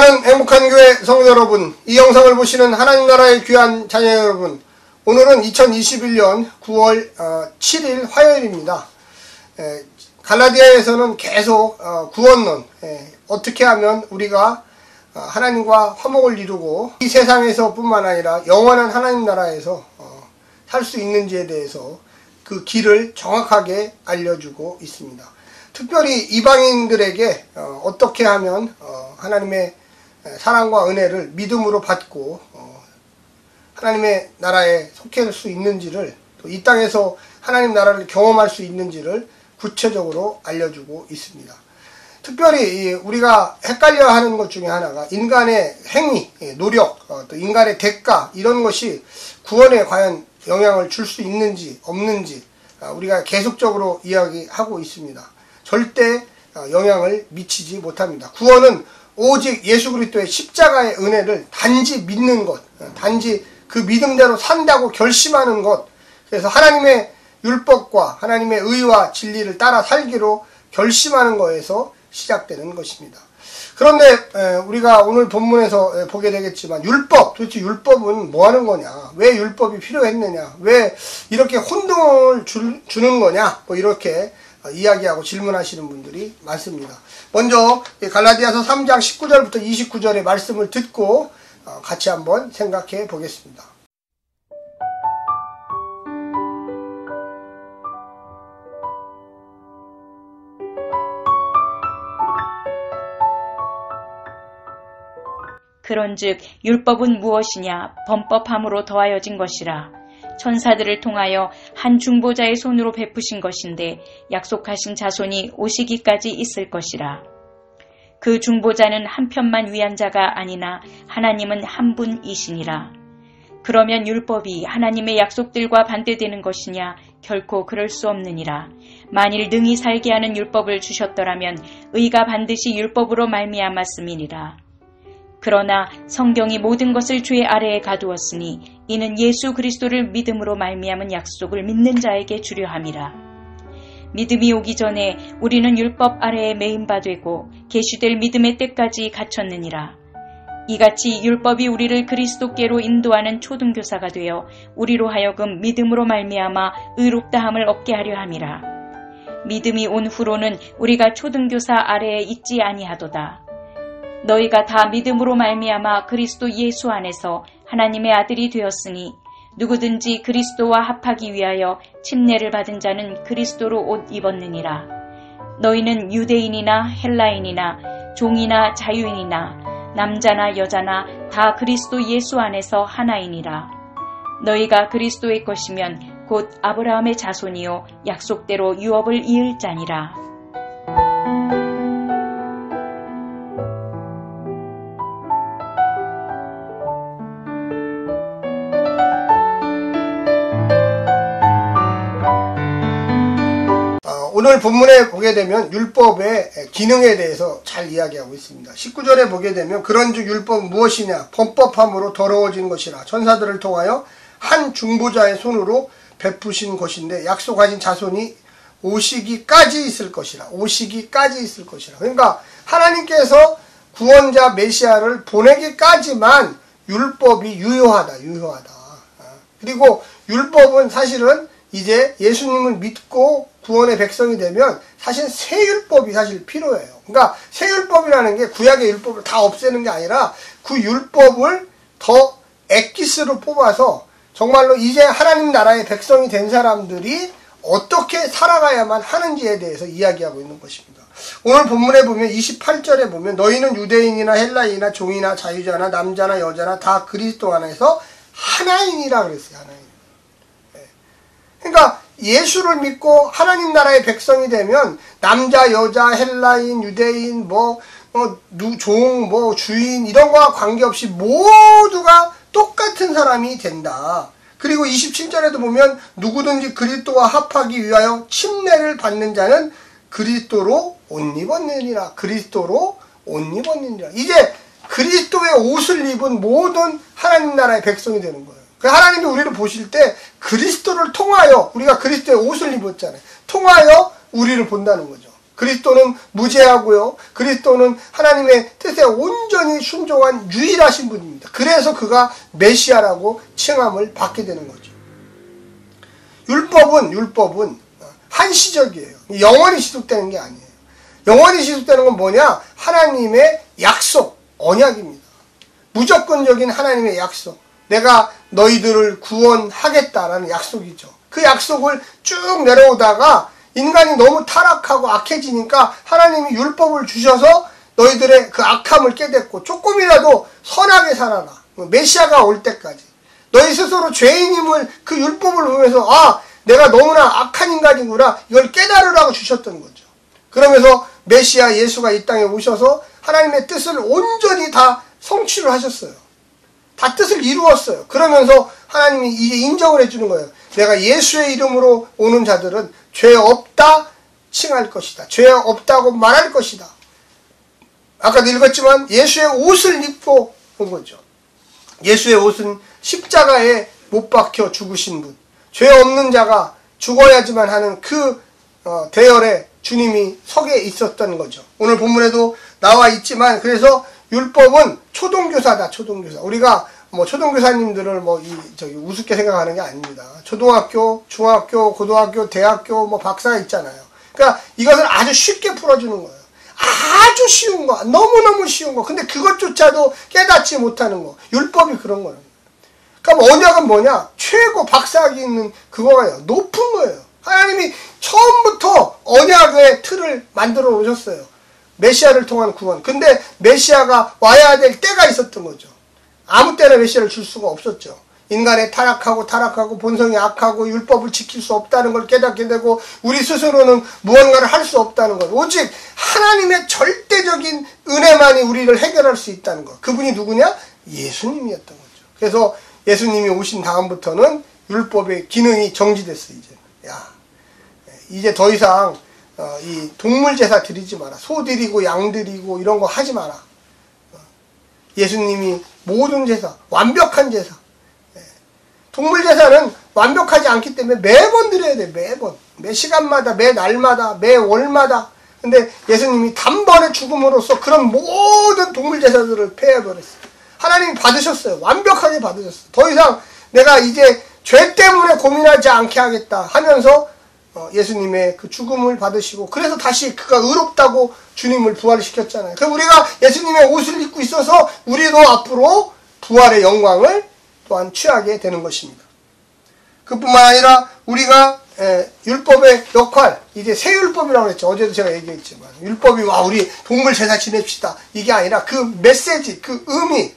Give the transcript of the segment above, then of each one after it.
사랑하는 행복한 교회 성도 여러분, 이 영상을 보시는 하나님 나라의 귀한 자녀 여러분, 오늘은 2021년 9월 7일 화요일입니다. 갈라디아에서는 계속 구원론, 어떻게 하면 우리가 하나님과 화목을 이루고 이 세상에서 뿐만 아니라 영원한 하나님 나라에서 살 수 있는지에 대해서 그 길을 정확하게 알려주고 있습니다. 특별히 이방인들에게 어떻게 하면 하나님의 사랑과 은혜를 믿음으로 받고 하나님의 나라에 속할 수 있는지를, 또 이 땅에서 하나님 나라를 경험할 수 있는지를 구체적으로 알려주고 있습니다. 특별히 우리가 헷갈려 하는 것 중에 하나가 인간의 행위, 노력, 또 인간의 대가, 이런 것이 구원에 과연 영향을 줄 수 있는지 없는지 우리가 계속적으로 이야기하고 있습니다. 절대 영향을 미치지 못합니다. 구원은 오직 예수 그리스도의 십자가의 은혜를 단지 믿는 것, 단지 그 믿음대로 산다고 결심하는 것, 그래서 하나님의 율법과 하나님의 의와 진리를 따라 살기로 결심하는 것에서 시작되는 것입니다. 그런데 우리가 오늘 본문에서 보게 되겠지만 도대체 율법은 뭐 하는 거냐, 왜 율법이 필요했느냐, 왜 이렇게 혼동을 주는 거냐, 뭐 이렇게 이야기하고 질문하시는 분들이 많습니다. 먼저 갈라디아서 3장 19절부터 29절의 말씀을 듣고 같이 한번 생각해 보겠습니다. 그런즉 율법은 무엇이냐? 범법함으로 더하여진 것이라. 천사들을 통하여 한 중보자의 손으로 베푸신 것인데 약속하신 자손이 오시기까지 있을 것이라. 그 중보자는 한 편만 위한 자가 아니나 하나님은 한 분이시니라. 그러면 율법이 하나님의 약속들과 반대되는 것이냐? 결코 그럴 수 없느니라. 만일 능히 살게 하는 율법을 주셨더라면 의가 반드시 율법으로 말미암았음이니라. 그러나 성경이 모든 것을 죄 아래에 가두었으니 이는 예수 그리스도를 믿음으로 말미암은 약속을 믿는 자에게 주려 함이라. 믿음이 오기 전에 우리는 율법 아래에 매인 바 되고 계시될 믿음의 때까지 갇혔느니라. 이같이 율법이 우리를 그리스도께로 인도하는 초등교사가 되어 우리로 하여금 믿음으로 말미암아 의롭다함을 얻게 하려 함이라. 믿음이 온 후로는 우리가 초등교사 아래에 있지 아니하도다. 너희가 다 믿음으로 말미암아 그리스도 예수 안에서 하나님의 아들이 되었으니 누구든지 그리스도와 합하기 위하여 침례를 받은 자는 그리스도로 옷 입었느니라. 너희는 유대인이나 헬라인이나 종이나 자유인이나 남자나 여자나 다 그리스도 예수 안에서 하나이니라. 너희가 그리스도의 것이면 곧 아브라함의 자손이요 약속대로 유업을 이을 자니라. 오늘 본문에 보게 되면 율법의 기능에 대해서 잘 이야기하고 있습니다. 19절에 보게 되면 그런즉 율법은 무엇이냐? 범법함으로 더러워진 것이라. 천사들을 통하여 한 중보자의 손으로 베푸신 것인데 약속하신 자손이 오시기까지 있을 것이라. 오시기까지 있을 것이라. 그러니까 하나님께서 구원자 메시아를 보내기까지만 율법이 유효하다. 그리고 율법은 사실은 이제 예수님을 믿고 구원의 백성이 되면 사실 새 율법이 사실 필요해요. 그러니까 새 율법이라는 게 구약의 율법을 다 없애는 게 아니라 그 율법을 더 엑기스로 뽑아서 정말로 이제 하나님 나라의 백성이 된 사람들이 어떻게 살아가야만 하는지에 대해서 이야기하고 있는 것입니다. 오늘 본문에 보면 28절에 보면 너희는 유대인이나 헬라인이나 종이나 자유자나 남자나 여자나 다 그리스도 안에서 하나인이라 그랬어요. 하나인. 그러니까 예수를 믿고 하나님 나라의 백성이 되면 남자, 여자, 헬라인, 유대인, 종, 주인 이런 거와 관계없이 모두가 똑같은 사람이 된다. 그리고 27절에도 보면 누구든지 그리스도와 합하기 위하여 침례를 받는 자는 그리스도로 옷 입었느니라. 이제 그리스도의 옷을 입은 모든 하나님 나라의 백성이 되는 거예요. 하나님이 우리를 보실 때 그리스도를 통하여, 우리가 그리스도의 옷을 입었잖아요. 통하여 우리를 본다는 거죠. 그리스도는 무죄하고요. 그리스도는 하나님의 뜻에 온전히 순종한 유일하신 분입니다. 그래서 그가 메시아라고 칭함을 받게 되는 거죠. 율법은 한시적이에요. 영원히 지속되는 게 아니에요. 영원히 지속되는 건 뭐냐? 하나님의 약속, 언약입니다. 무조건적인 하나님의 약속. 내가 너희들을 구원하겠다라는 약속이죠. 그 약속을 쭉 내려오다가 인간이 너무 타락하고 악해지니까 하나님이 율법을 주셔서 너희들의 그 악함을 깨닫고 조금이라도 선하게 살아라. 메시아가 올 때까지. 너희 스스로 죄인임을 그 율법을 보면서 아, 내가 너무나 악한 인간이구나. 이걸 깨달으라고 주셨던 거죠. 그러면서 메시아 예수가 이 땅에 오셔서 하나님의 뜻을 온전히 다 성취를 하셨어요. 다 뜻을 이루었어요. 그러면서 하나님이 이제 인정을 해주는 거예요. 내가 예수의 이름으로 오는 자들은 죄 없다 칭할 것이다. 죄 없다고 말할 것이다. 아까도 읽었지만 예수의 옷을 입고 온 거죠. 예수의 옷은 십자가에 못 박혀 죽으신 분. 죄 없는 자가 죽어야지만 하는 그 대열에 주님이 서게 있었던 거죠. 오늘 본문에도 나와 있지만 그래서 율법은 초등교사다. 초등교사. 우리가 뭐 초등교사님들을 우습게 생각하는 게 아닙니다. 초등학교, 중학교, 고등학교, 대학교 박사가 있잖아요. 그러니까 이것을 아주 쉽게 풀어주는 거예요. 아주 쉬운 거, 너무너무 쉬운 거. 근데 그것조차도 깨닫지 못하는 거. 율법이 그런 거예요. 그럼 언약은 뭐냐? 최고 박사학위 있는 그거예요. 높은 거예요. 하나님이 처음부터 언약의 틀을 만들어 놓으셨어요. 메시아를 통한 구원. 근데 메시아가 와야 될 때가 있었던 거죠. 아무 때나 메시아를 줄 수가 없었죠. 인간의 타락하고 본성이 악하고 율법을 지킬 수 없다는 걸 깨닫게 되고 우리 스스로는 무언가를 할 수 없다는 것. 오직 하나님의 절대적인 은혜만이 우리를 해결할 수 있다는 것. 그분이 누구냐? 예수님이었던 거죠. 그래서 예수님이 오신 다음부터는 율법의 기능이 정지됐어요. 이제 더 이상 이 동물 제사 드리지 마라. 소 드리고 양 드리고 이런 거 하지 마라. 예수님이 모든 제사, 완벽한 제사. 동물 제사는 완벽하지 않기 때문에 매번 드려야 돼. 매번. 매 시간마다, 매 날마다, 매 월마다. 근데 예수님이 단번에 죽음으로써 그런 모든 동물 제사들을 폐해버렸어요. 하나님이 받으셨어요. 완벽하게 받으셨어요. 더 이상 내가 이제 죄 때문에 고민하지 않게 하겠다 하면서 예수님의 그 죽음을 받으시고 그래서 다시 그가 의롭다고 주님을 부활시켰잖아요. 그래서 우리가 예수님의 옷을 입고 있어서 우리도 앞으로 부활의 영광을 또한 취하게 되는 것입니다. 그뿐만 아니라 우리가 율법의 역할, 이제 새 율법이라고 했죠. 어제도 제가 얘기했지만 율법이 우리 동물 제사 지냅시다. 이게 아니라 그 메시지, 그 의미,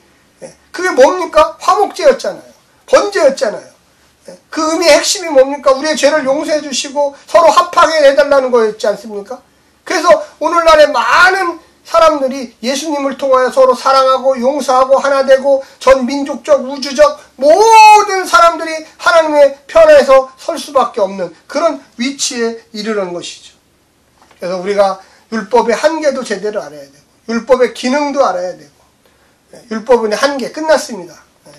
그게 뭡니까? 화목제였잖아요. 번제였잖아요. 그 의미의 핵심이 뭡니까? 우리의 죄를 용서해 주시고 서로 합하게 해달라는 거였지 않습니까? 그래서 오늘날의 많은 사람들이 예수님을 통하여 서로 사랑하고 용서하고 하나 되고 전 민족적 우주적 모든 사람들이 하나님의 편에서 설 수밖에 없는 그런 위치에 이르는 것이죠. 그래서 우리가 율법의 한계도 제대로 알아야 되고 율법의 기능도 알아야 되고 율법의 한계 끝났습니다.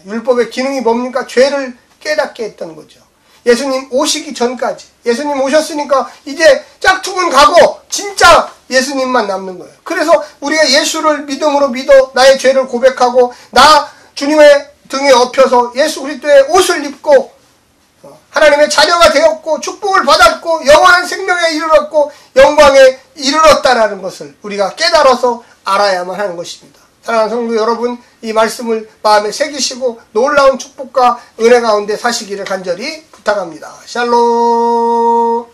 율법의 기능이 뭡니까? 죄를 깨닫게 했던 거죠. 예수님 오시기 전까지. 예수님 오셨으니까 이제 짝퉁은 가고 진짜 예수님만 남는 거예요. 그래서 우리가 예수를 믿음으로 믿어 나의 죄를 고백하고 나 주님의 등에 엎혀서 예수 그리스도의 옷을 입고 하나님의 자녀가 되었고 축복을 받았고 영원한 생명에 이르렀고 영광에 이르렀다라는 것을 우리가 깨달아서 알아야만 하는 것입니다. 사랑하는 성도 여러분, 이 말씀을 마음에 새기시고 놀라운 축복과 은혜 가운데 사시기를 간절히 부탁합니다. 샬롬.